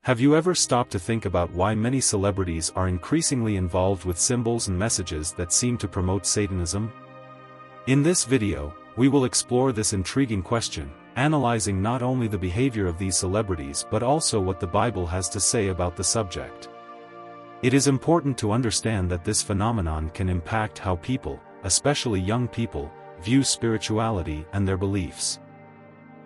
Have you ever stopped to think about why many celebrities are increasingly involved with symbols and messages that seem to promote Satanism? In this video, we will explore this intriguing question, analyzing not only the behavior of these celebrities but also what the Bible has to say about the subject. It is important to understand that this phenomenon can impact how people, especially young people, view spirituality and their beliefs.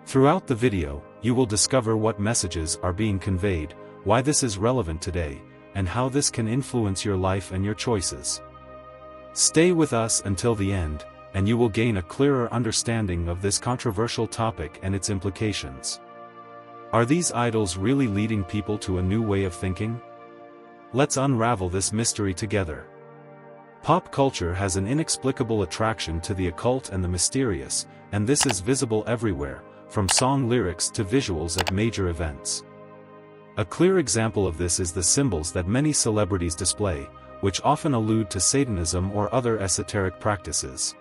Throughout the video, you will discover what messages are being conveyed, why this is relevant today, and how this can influence your life and your choices. Stay with us until the end, and you will gain a clearer understanding of this controversial topic and its implications. Are these idols really leading people to a new way of thinking? Let's unravel this mystery together. Pop culture has an inexplicable attraction to the occult and the mysterious, and this is visible everywhere, from song lyrics to visuals at major events. A clear example of this is the symbols that many celebrities display, which often allude to Satanism or other esoteric practices.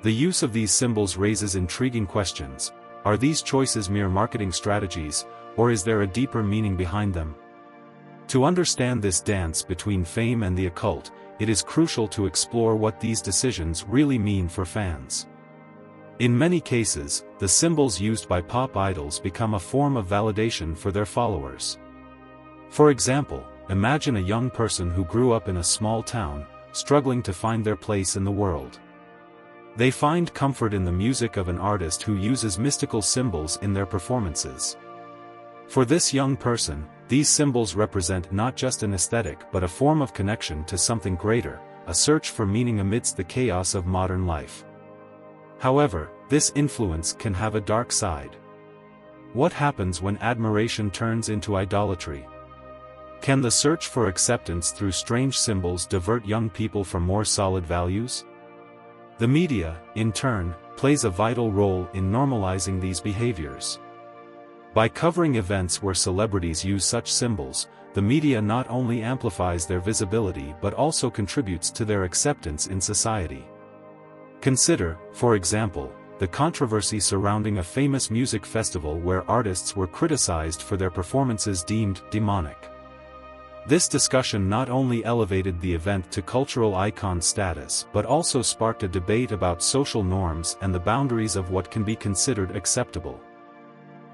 The use of these symbols raises intriguing questions. Are these choices mere marketing strategies, or is there a deeper meaning behind them? To understand this dance between fame and the occult, it is crucial to explore what these decisions really mean for fans. In many cases, the symbols used by pop idols become a form of validation for their followers. For example, imagine a young person who grew up in a small town, struggling to find their place in the world. They find comfort in the music of an artist who uses mystical symbols in their performances. For this young person, these symbols represent not just an aesthetic but a form of connection to something greater, a search for meaning amidst the chaos of modern life. However, this influence can have a dark side. What happens when admiration turns into idolatry? Can the search for acceptance through strange symbols divert young people from more solid values? The media, in turn, plays a vital role in normalizing these behaviors. By covering events where celebrities use such symbols, the media not only amplifies their visibility but also contributes to their acceptance in society. Consider, for example, the controversy surrounding a famous music festival where artists were criticized for their performances deemed demonic. This discussion not only elevated the event to cultural icon status but also sparked a debate about social norms and the boundaries of what can be considered acceptable.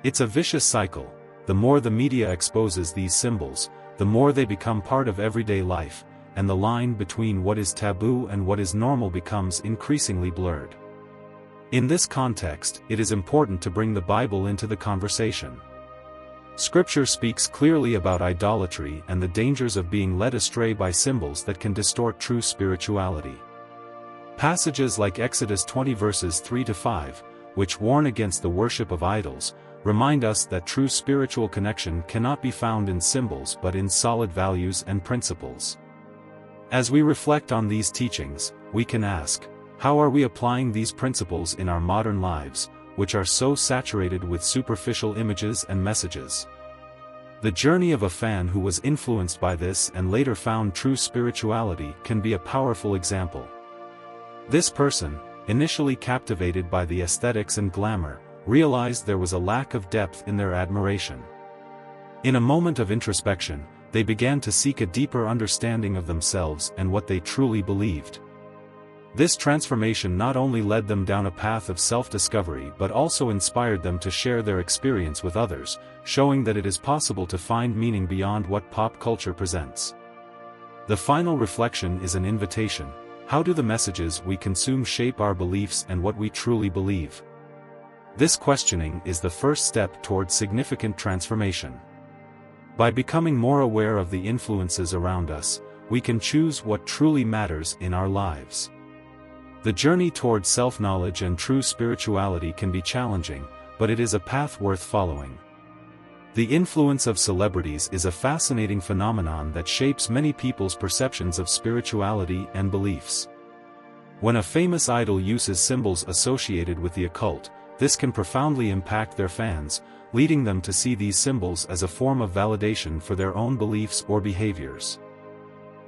It's a vicious cycle. The more the media exposes these symbols, the more they become part of everyday life, and the line between what is taboo and what is normal becomes increasingly blurred. In this context, it is important to bring the Bible into the conversation. Scripture speaks clearly about idolatry and the dangers of being led astray by symbols that can distort true spirituality. Passages like Exodus 20 verses 3-5, which warn against the worship of idols, remind us that true spiritual connection cannot be found in symbols but in solid values and principles. As we reflect on these teachings, we can ask, how are we applying these principles in our modern lives, which are so saturated with superficial images and messages? The journey of a fan who was influenced by this and later found true spirituality can be a powerful example. This person, initially captivated by the aesthetics and glamour, realized there was a lack of depth in their admiration. In a moment of introspection, they began to seek a deeper understanding of themselves and what they truly believed. This transformation not only led them down a path of self-discovery but also inspired them to share their experience with others, showing that it is possible to find meaning beyond what pop culture presents. The final reflection is an invitation. How do the messages we consume shape our beliefs and what we truly believe? This questioning is the first step towards significant transformation. By becoming more aware of the influences around us, we can choose what truly matters in our lives. The journey towards self-knowledge and true spirituality can be challenging, but it is a path worth following. The influence of celebrities is a fascinating phenomenon that shapes many people's perceptions of spirituality and beliefs. When a famous idol uses symbols associated with the occult, this can profoundly impact their fans, leading them to see these symbols as a form of validation for their own beliefs or behaviors.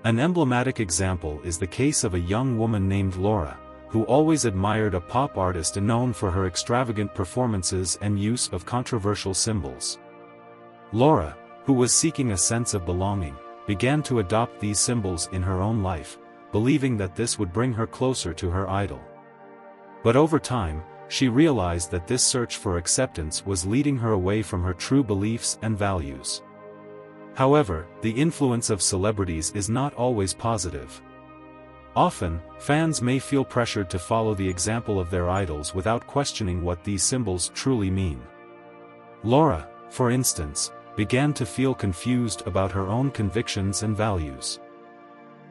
An emblematic example is the case of a young woman named Laura, who always admired a pop artist known for her extravagant performances and use of controversial symbols. Laura, who was seeking a sense of belonging, began to adopt these symbols in her own life, believing that this would bring her closer to her idol. But over time, she realized that this search for acceptance was leading her away from her true beliefs and values. However, the influence of celebrities is not always positive. Often, fans may feel pressured to follow the example of their idols without questioning what these symbols truly mean. Laura, for instance, began to feel confused about her own convictions and values.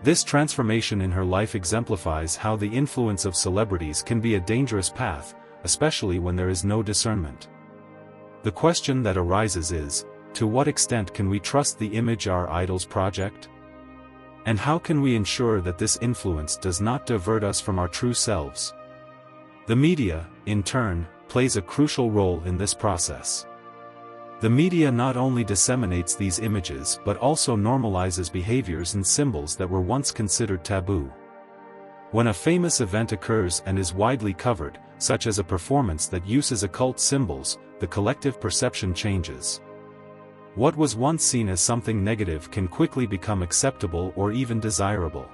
This transformation in her life exemplifies how the influence of celebrities can be a dangerous path, especially when there is no discernment. The question that arises is, to what extent can we trust the image our idols project? And how can we ensure that this influence does not divert us from our true selves? The media, in turn, plays a crucial role in this process. The media not only disseminates these images but also normalizes behaviors and symbols that were once considered taboo. When a famous event occurs and is widely covered, such as a performance that uses occult symbols, the collective perception changes. What was once seen as something negative can quickly become acceptable or even desirable.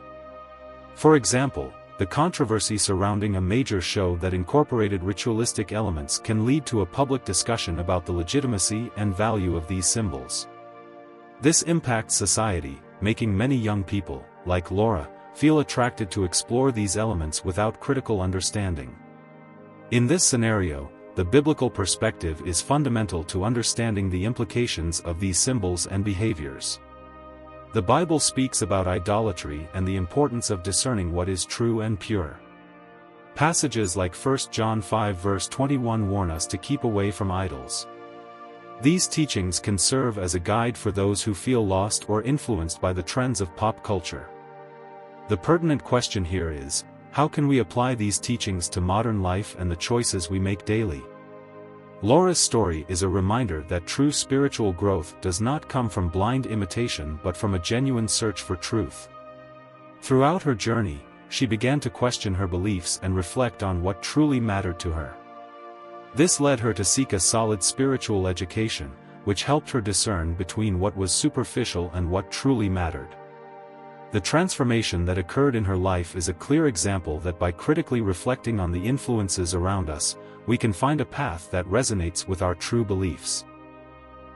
For example, the controversy surrounding a major show that incorporated ritualistic elements can lead to a public discussion about the legitimacy and value of these symbols. This impacts society, making many young people, like Laura, feel attracted to explore these elements without critical understanding. In this scenario, the biblical perspective is fundamental to understanding the implications of these symbols and behaviors. The Bible speaks about idolatry and the importance of discerning what is true and pure. Passages like 1 John 5 verse 21 warn us to keep away from idols. These teachings can serve as a guide for those who feel lost or influenced by the trends of pop culture. The pertinent question here is, how can we apply these teachings to modern life and the choices we make daily? Laura's story is a reminder that true spiritual growth does not come from blind imitation but from a genuine search for truth. Throughout her journey, she began to question her beliefs and reflect on what truly mattered to her. This led her to seek a solid spiritual education, which helped her discern between what was superficial and what truly mattered. The transformation that occurred in her life is a clear example that by critically reflecting on the influences around us, we can find a path that resonates with our true beliefs.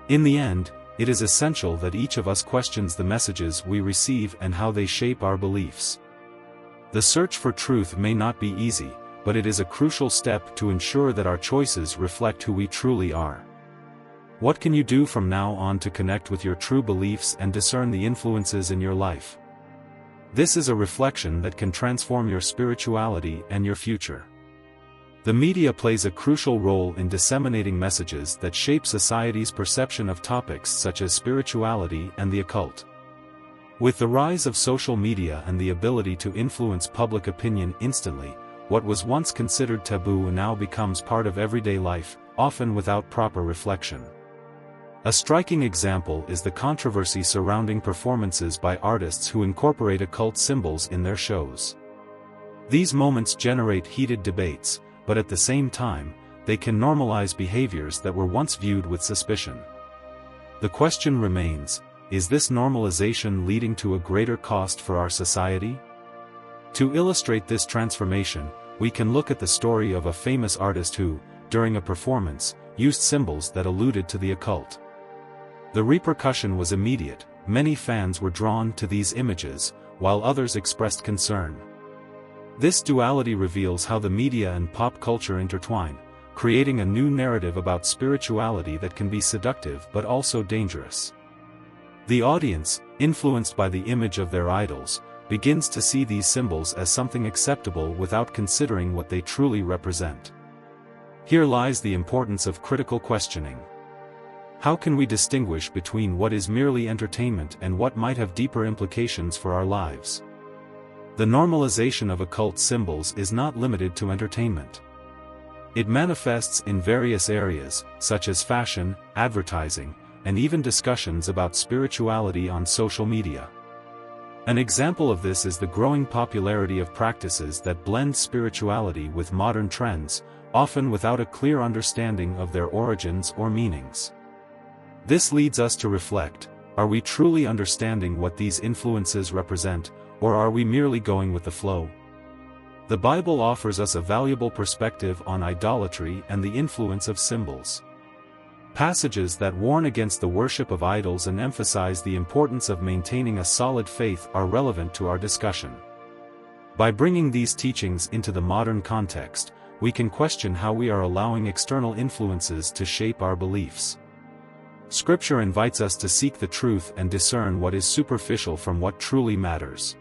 In the end, it is essential that each of us questions the messages we receive and how they shape our beliefs. The search for truth may not be easy, but it is a crucial step to ensure that our choices reflect who we truly are. What can you do from now on to connect with your true beliefs and discern the influences in your life? This is a reflection that can transform your spirituality and your future. The media plays a crucial role in disseminating messages that shape society's perception of topics such as spirituality and the occult. With the rise of social media and the ability to influence public opinion instantly, what was once considered taboo now becomes part of everyday life, often without proper reflection. A striking example is the controversy surrounding performances by artists who incorporate occult symbols in their shows. These moments generate heated debates, but at the same time, they can normalize behaviors that were once viewed with suspicion. The question remains, is this normalization leading to a greater cost for our society? To illustrate this transformation, we can look at the story of a famous artist who, during a performance, used symbols that alluded to the occult. The repercussion was immediate. Many fans were drawn to these images, while others expressed concern. This duality reveals how the media and pop culture intertwine, creating a new narrative about spirituality that can be seductive but also dangerous. The audience, influenced by the image of their idols, begins to see these symbols as something acceptable without considering what they truly represent. Here lies the importance of critical questioning. How can we distinguish between what is merely entertainment and what might have deeper implications for our lives? The normalization of occult symbols is not limited to entertainment. It manifests in various areas, such as fashion, advertising, and even discussions about spirituality on social media. An example of this is the growing popularity of practices that blend spirituality with modern trends, often without a clear understanding of their origins or meanings. This leads us to reflect, are we truly understanding what these influences represent, or are we merely going with the flow? The Bible offers us a valuable perspective on idolatry and the influence of symbols. Passages that warn against the worship of idols and emphasize the importance of maintaining a solid faith are relevant to our discussion. By bringing these teachings into the modern context, we can question how we are allowing external influences to shape our beliefs. Scripture invites us to seek the truth and discern what is superficial from what truly matters.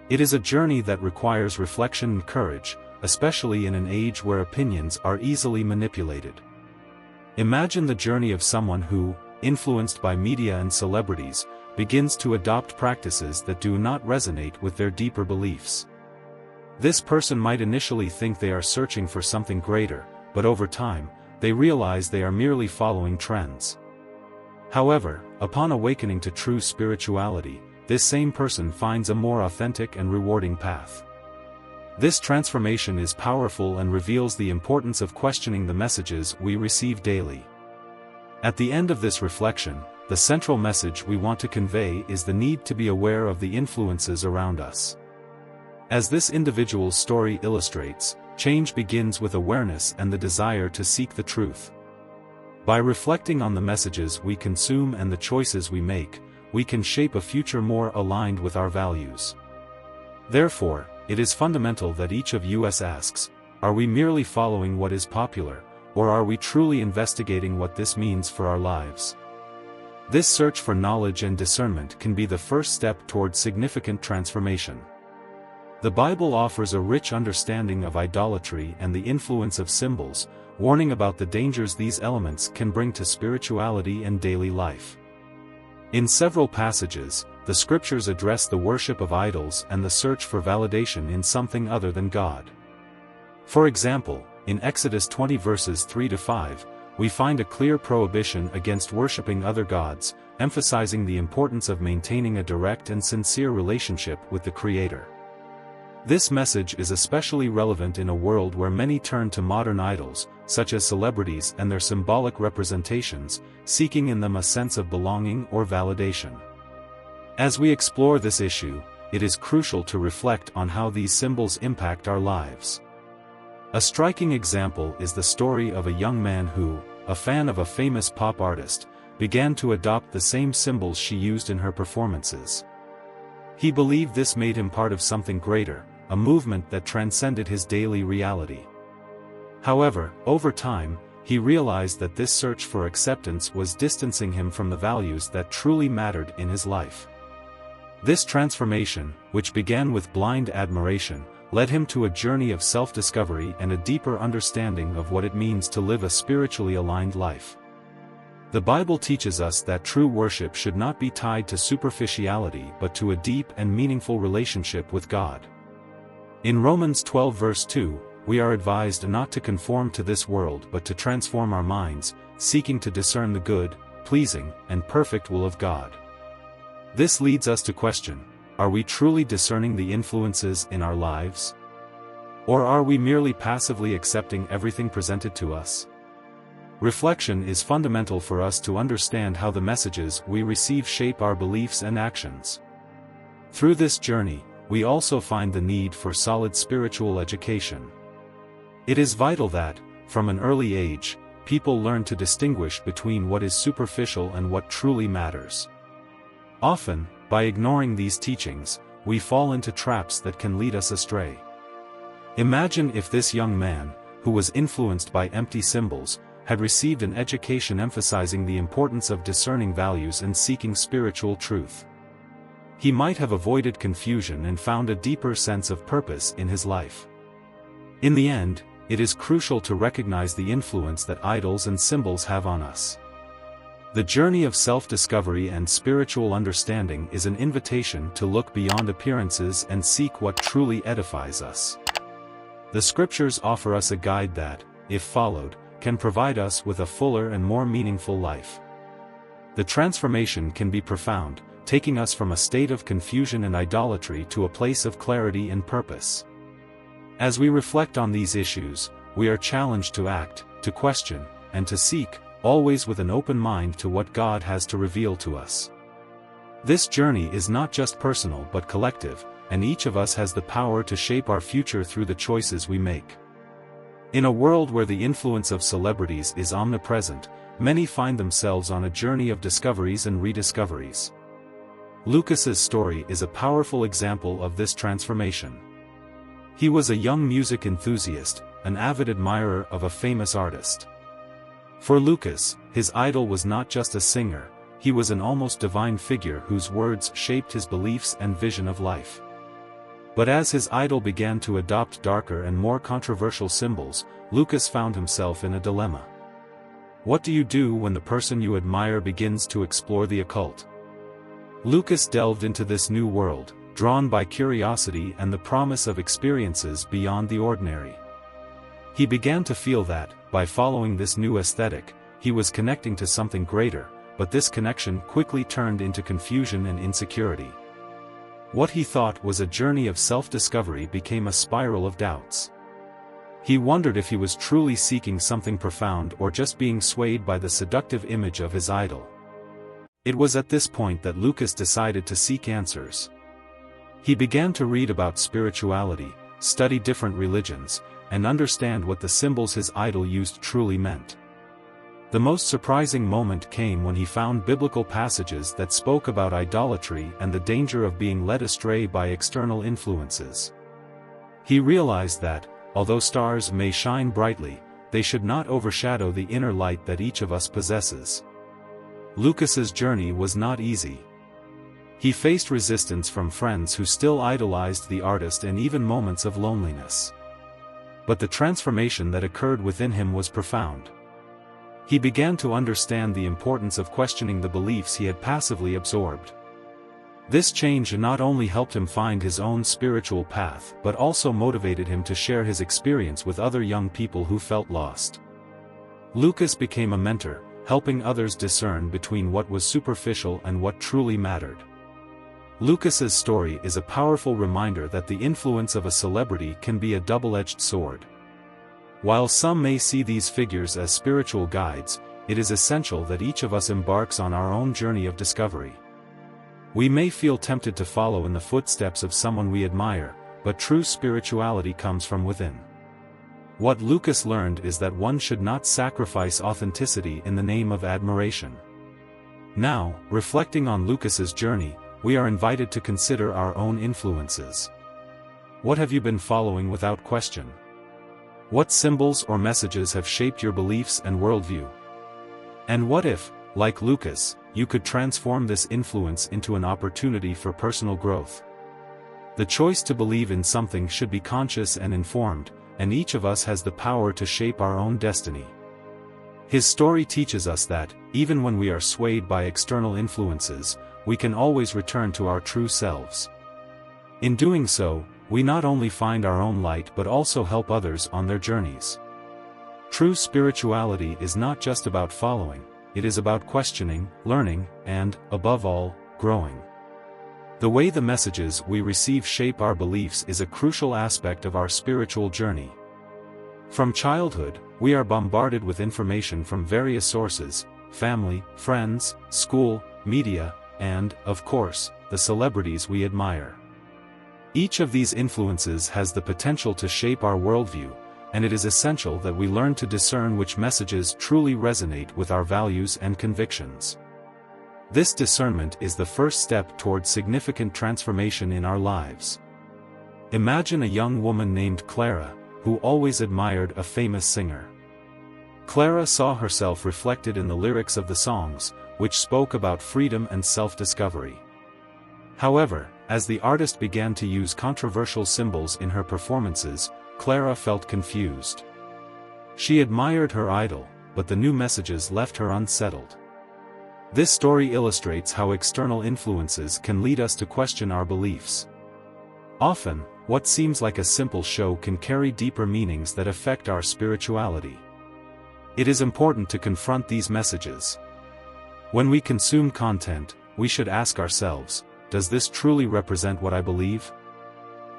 It is a journey that requires reflection and courage, especially in an age where opinions are easily manipulated. Imagine the journey of someone who, influenced by media and celebrities, begins to adopt practices that do not resonate with their deeper beliefs. This person might initially think they are searching for something greater, but over time, they realize they are merely following trends. However, upon awakening to true spirituality, this same person finds a more authentic and rewarding path. This transformation is powerful and reveals the importance of questioning the messages we receive daily. At the end of this reflection, the central message we want to convey is the need to be aware of the influences around us. As this individual's story illustrates, change begins with awareness and the desire to seek the truth. By reflecting on the messages we consume and the choices we make, we can shape a future more aligned with our values. Therefore, it is fundamental that each of us asks, are we merely following what is popular, or are we truly investigating what this means for our lives? This search for knowledge and discernment can be the first step toward significant transformation. The Bible offers a rich understanding of idolatry and the influence of symbols, warning about the dangers these elements can bring to spirituality and daily life. In several passages, the scriptures address the worship of idols and the search for validation in something other than God. For example, in Exodus 20 verses 3-5, we find a clear prohibition against worshiping other gods, emphasizing the importance of maintaining a direct and sincere relationship with the Creator. This message is especially relevant in a world where many turn to modern idols, such as celebrities and their symbolic representations, seeking in them a sense of belonging or validation. As we explore this issue, it is crucial to reflect on how these symbols impact our lives. A striking example is the story of a young man who, a fan of a famous pop artist, began to adopt the same symbols she used in her performances. He believed this made him part of something greater, a movement that transcended his daily reality. However, over time, he realized that this search for acceptance was distancing him from the values that truly mattered in his life. This transformation, which began with blind admiration, led him to a journey of self-discovery and a deeper understanding of what it means to live a spiritually aligned life. The Bible teaches us that true worship should not be tied to superficiality but to a deep and meaningful relationship with God. In Romans 12 verse 2, we are advised not to conform to this world but to transform our minds, seeking to discern the good, pleasing, and perfect will of God. This leads us to question, are we truly discerning the influences in our lives? Or are we merely passively accepting everything presented to us? Reflection is fundamental for us to understand how the messages we receive shape our beliefs and actions. Through this journey, we also find the need for solid spiritual education. It is vital that, from an early age, people learn to distinguish between what is superficial and what truly matters. Often, by ignoring these teachings, we fall into traps that can lead us astray. Imagine if this young man, who was influenced by empty symbols, had received an education emphasizing the importance of discerning values and seeking spiritual truth. He might have avoided confusion and found a deeper sense of purpose in his life. In the end, it is crucial to recognize the influence that idols and symbols have on us. The journey of self-discovery and spiritual understanding is an invitation to look beyond appearances and seek what truly edifies us. The scriptures offer us a guide that, if followed, can provide us with a fuller and more meaningful life. The transformation can be profound, taking us from a state of confusion and idolatry to a place of clarity and purpose. As we reflect on these issues, we are challenged to act, to question, and to seek, always with an open mind to what God has to reveal to us. This journey is not just personal but collective, and each of us has the power to shape our future through the choices we make. In a world where the influence of celebrities is omnipresent, many find themselves on a journey of discoveries and rediscoveries. Lucas's story is a powerful example of this transformation. He was a young music enthusiast, an avid admirer of a famous artist. For Lucas, his idol was not just a singer, he was an almost divine figure whose words shaped his beliefs and vision of life. But as his idol began to adopt darker and more controversial symbols, Lucas found himself in a dilemma. What do you do when the person you admire begins to explore the occult? Lucas delved into this new world, drawn by curiosity and the promise of experiences beyond the ordinary. He began to feel that, by following this new aesthetic, he was connecting to something greater, but this connection quickly turned into confusion and insecurity. What he thought was a journey of self-discovery became a spiral of doubts. He wondered if he was truly seeking something profound or just being swayed by the seductive image of his idol. It was at this point that Lucas decided to seek answers. He began to read about spirituality, study different religions, and understand what the symbols his idol used truly meant. The most surprising moment came when he found biblical passages that spoke about idolatry and the danger of being led astray by external influences. He realized that, although stars may shine brightly, they should not overshadow the inner light that each of us possesses. Lucas's journey was not easy. He faced resistance from friends who still idolized the artist and even moments of loneliness. But the transformation that occurred within him was profound. He began to understand the importance of questioning the beliefs he had passively absorbed. This change not only helped him find his own spiritual path but also motivated him to share his experience with other young people who felt lost. Lucas became a mentor, helping others discern between what was superficial and what truly mattered. Lucas's story is a powerful reminder that the influence of a celebrity can be a double-edged sword. While some may see these figures as spiritual guides, it is essential that each of us embarks on our own journey of discovery. We may feel tempted to follow in the footsteps of someone we admire, but true spirituality comes from within. What Lucas learned is that one should not sacrifice authenticity in the name of admiration. Now, reflecting on Lucas's journey, we are invited to consider our own influences. What have you been following without question? What symbols or messages have shaped your beliefs and worldview? And what if, like Lucas, you could transform this influence into an opportunity for personal growth? The choice to believe in something should be conscious and informed, and each of us has the power to shape our own destiny. His story teaches us that, even when we are swayed by external influences, we can always return to our true selves. In doing so, we not only find our own light but also help others on their journeys. True spirituality is not just about following, it is about questioning, learning, and, above all, growing. The way the messages we receive shape our beliefs is a crucial aspect of our spiritual journey. From childhood, we are bombarded with information from various sources: family, friends, school, media, and, of course, the celebrities we admire. Each of these influences has the potential to shape our worldview, and it is essential that we learn to discern which messages truly resonate with our values and convictions. This discernment is the first step toward significant transformation in our lives. Imagine a young woman named Clara, who always admired a famous singer. Clara saw herself reflected in the lyrics of the songs, which spoke about freedom and self-discovery. However, as the artist began to use controversial symbols in her performances, Clara felt confused. She admired her idol, but the new messages left her unsettled. This story illustrates how external influences can lead us to question our beliefs. Often, what seems like a simple show can carry deeper meanings that affect our spirituality. It is important to confront these messages. When we consume content, we should ask ourselves, does this truly represent what I believe?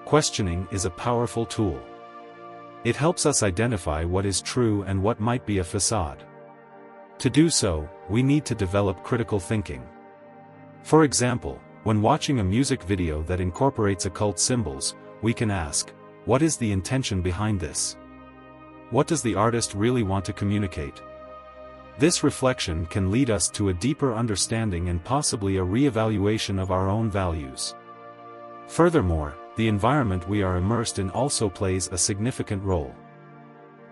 Questioning is a powerful tool. It helps us identify what is true and what might be a facade. To do so, we need to develop critical thinking. For example, when watching a music video that incorporates occult symbols, we can ask, what is the intention behind this? What does the artist really want to communicate? This reflection can lead us to a deeper understanding and possibly a re-evaluation of our own values. Furthermore, the environment we are immersed in also plays a significant role.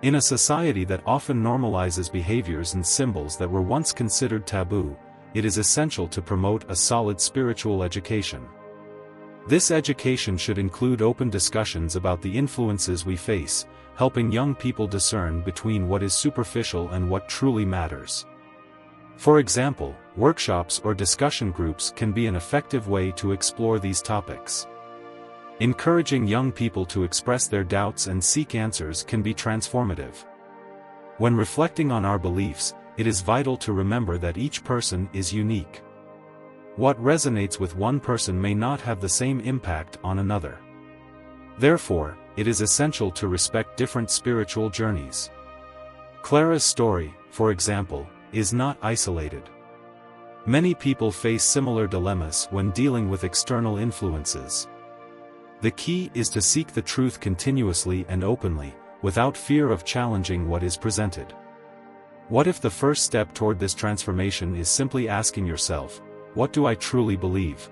In a society that often normalizes behaviors and symbols that were once considered taboo, it is essential to promote a solid spiritual education. This education should include open discussions about the influences we face, helping young people discern between what is superficial and what truly matters. For example, workshops or discussion groups can be an effective way to explore these topics. Encouraging young people to express their doubts and seek answers can be transformative. When reflecting on our beliefs, it is vital to remember that each person is unique. What resonates with one person may not have the same impact on another. Therefore, it is essential to respect different spiritual journeys. Clara's story, for example, is not isolated. Many people face similar dilemmas when dealing with external influences. The key is to seek the truth continuously and openly, without fear of challenging what is presented. What if the first step toward this transformation is simply asking yourself, what do I truly believe?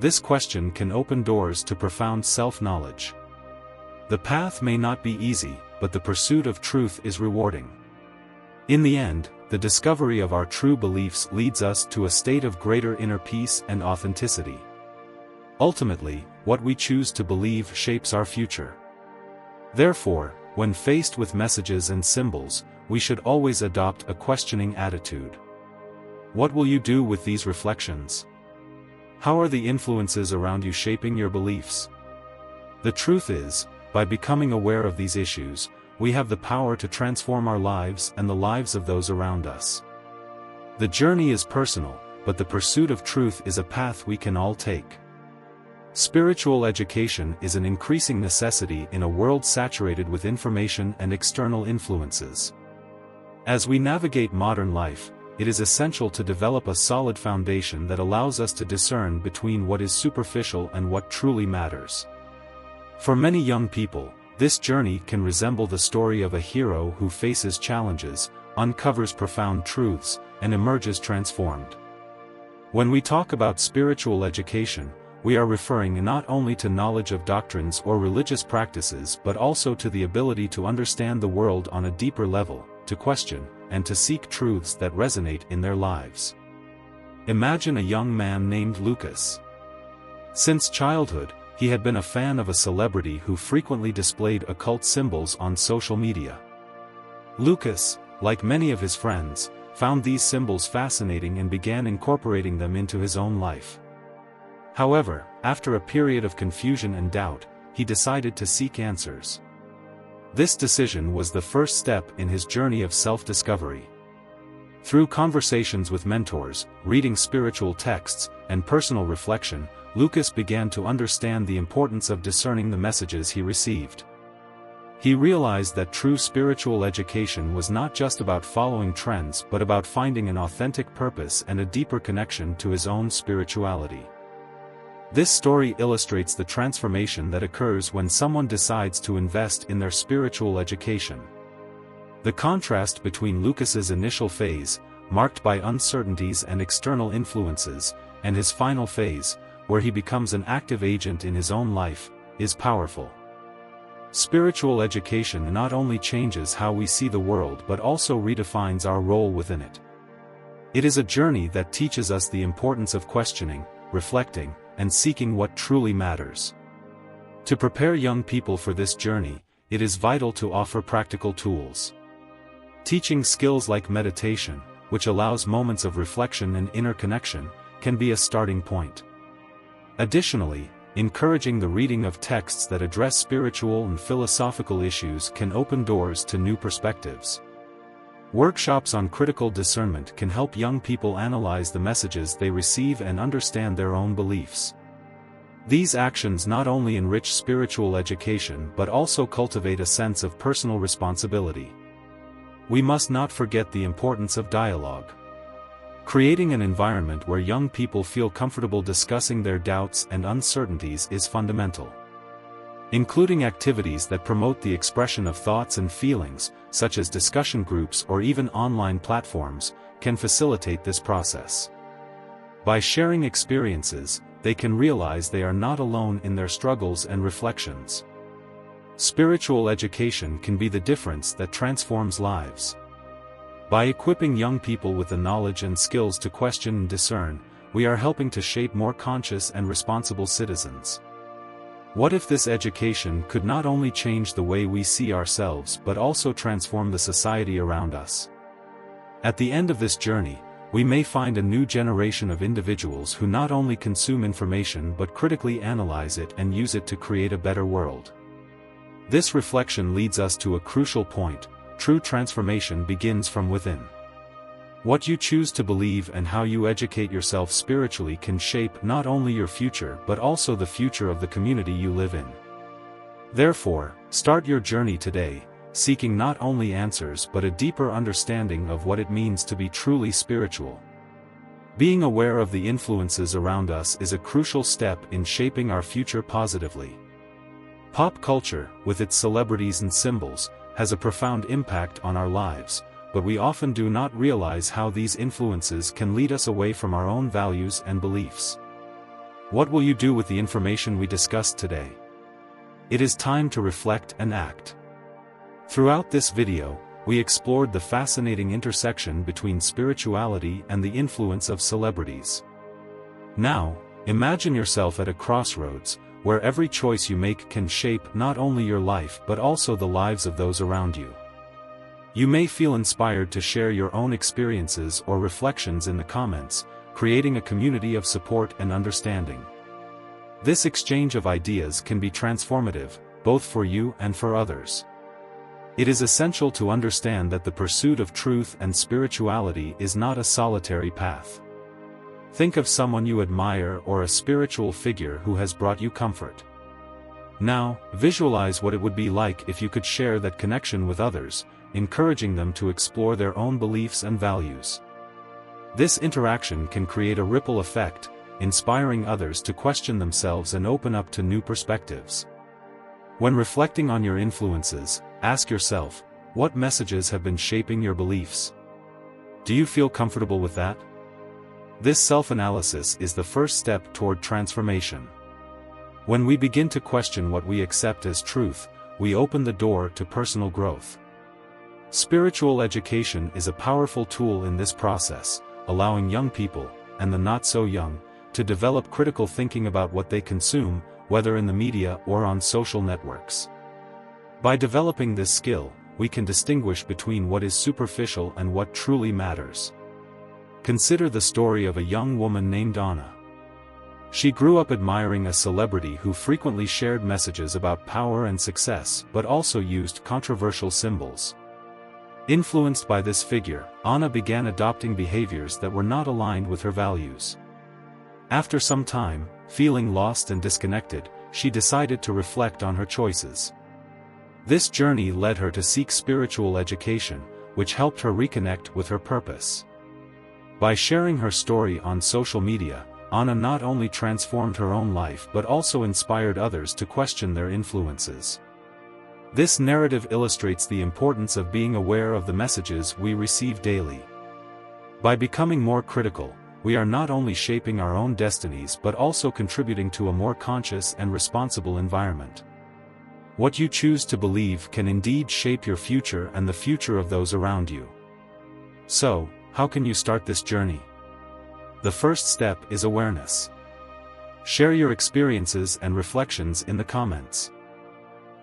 This question can open doors to profound self-knowledge. The path may not be easy, but the pursuit of truth is rewarding. In the end, the discovery of our true beliefs leads us to a state of greater inner peace and authenticity. Ultimately, what we choose to believe shapes our future. Therefore, when faced with messages and symbols, we should always adopt a questioning attitude. What will you do with these reflections? How are the influences around you shaping your beliefs? The truth is, by becoming aware of these issues, we have the power to transform our lives and the lives of those around us. The journey is personal, but the pursuit of truth is a path we can all take. Spiritual education is an increasing necessity in a world saturated with information and external influences. As we navigate modern life, it is essential to develop a solid foundation that allows us to discern between what is superficial and what truly matters. For many young people, this journey can resemble the story of a hero who faces challenges, uncovers profound truths, and emerges transformed. When we talk about spiritual education, we are referring not only to knowledge of doctrines or religious practices but also to the ability to understand the world on a deeper level, to question, and to seek truths that resonate in their lives. Imagine a young man named Lucas. Since childhood, he had been a fan of a celebrity who frequently displayed occult symbols on social media. Lucas, like many of his friends, found these symbols fascinating and began incorporating them into his own life. However, after a period of confusion and doubt, he decided to seek answers. This decision was the first step in his journey of self-discovery. Through conversations with mentors, reading spiritual texts, and personal reflection, Lucas began to understand the importance of discerning the messages he received. He realized that true spiritual education was not just about following trends but about finding an authentic purpose and a deeper connection to his own spirituality. This story illustrates the transformation that occurs when someone decides to invest in their spiritual education. The contrast between Lucas's initial phase, marked by uncertainties and external influences, and his final phase, where he becomes an active agent in his own life, is powerful. Spiritual education not only changes how we see the world but also redefines our role within it. It is a journey that teaches us the importance of questioning, reflecting, and seeking what truly matters. To prepare young people for this journey, it is vital to offer practical tools. Teaching skills like meditation, which allows moments of reflection and inner connection, can be a starting point. Additionally, encouraging the reading of texts that address spiritual and philosophical issues can open doors to new perspectives. Workshops on critical discernment can help young people analyze the messages they receive and understand their own beliefs. These actions not only enrich spiritual education but also cultivate a sense of personal responsibility. we must not forget the importance of dialogue. Creating an environment where young people feel comfortable discussing their doubts and uncertainties is fundamental. Including activities that promote the expression of thoughts and feelings, such as discussion groups or even online platforms, can facilitate this process. By sharing experiences, they can realize they are not alone in their struggles and reflections. Spiritual education can be the difference that transforms lives. By equipping young people with the knowledge and skills to question and discern, we are helping to shape more conscious and responsible citizens. What if this education could not only change the way we see ourselves but also transform the society around us? At the end of this journey, we may find a new generation of individuals who not only consume information but critically analyze it and use it to create a better world. This reflection leads us to a crucial point: true transformation begins from within. What you choose to believe and how you educate yourself spiritually can shape not only your future but also the future of the community you live in. Therefore, start your journey today, seeking not only answers but a deeper understanding of what it means to be truly spiritual. Being aware of the influences around us is a crucial step in shaping our future positively. Pop culture, with its celebrities and symbols, has a profound impact on our lives, but we often do not realize how these influences can lead us away from our own values and beliefs. What will you do with the information we discussed today? It is time to reflect and act. Throughout this video, we explored the fascinating intersection between spirituality and the influence of celebrities. Now, imagine yourself at a crossroads, where every choice you make can shape not only your life but also the lives of those around you. You may feel inspired to share your own experiences or reflections in the comments, creating a community of support and understanding. This exchange of ideas can be transformative, both for you and for others. It is essential to understand that the pursuit of truth and spirituality is not a solitary path. Think of someone you admire or a spiritual figure who has brought you comfort. Now, visualize what it would be like if you could share that connection with others, encouraging them to explore their own beliefs and values. This interaction can create a ripple effect, inspiring others to question themselves and open up to new perspectives. When reflecting on your influences, ask yourself, what messages have been shaping your beliefs? Do you feel comfortable with that? This self-analysis is the first step toward transformation. When we begin to question what we accept as truth, we open the door to personal growth. Spiritual education is a powerful tool in this process, allowing young people, and the not-so-young, to develop critical thinking about what they consume, whether in the media or on social networks. By developing this skill, we can distinguish between what is superficial and what truly matters. Consider the story of a young woman named Anna. She grew up admiring a celebrity who frequently shared messages about power and success but also used controversial symbols. Influenced by this figure, Anna began adopting behaviors that were not aligned with her values. After some time, feeling lost and disconnected, she decided to reflect on her choices. This journey led her to seek spiritual education, which helped her reconnect with her purpose. By sharing her story on social media, Anna not only transformed her own life but also inspired others to question their influences. This narrative illustrates the importance of being aware of the messages we receive daily. By becoming more critical, we are not only shaping our own destinies but also contributing to a more conscious and responsible environment. What you choose to believe can indeed shape your future and the future of those around you. So, how can you start this journey? The first step is awareness. Share your experiences and reflections in the comments.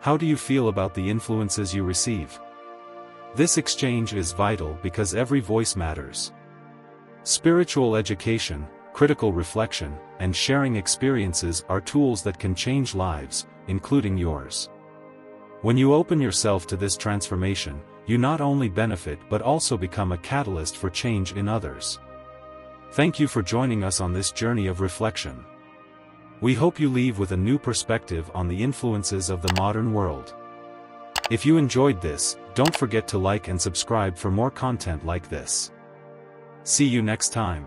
How do you feel about the influences you receive? This exchange is vital because every voice matters. Spiritual education, critical reflection, and sharing experiences are tools that can change lives, including yours. When you open yourself to this transformation, you not only benefit but also become a catalyst for change in others. Thank you for joining us on this journey of reflection. We hope you leave with a new perspective on the influences of the modern world. If you enjoyed this, don't forget to like and subscribe for more content like this. See you next time.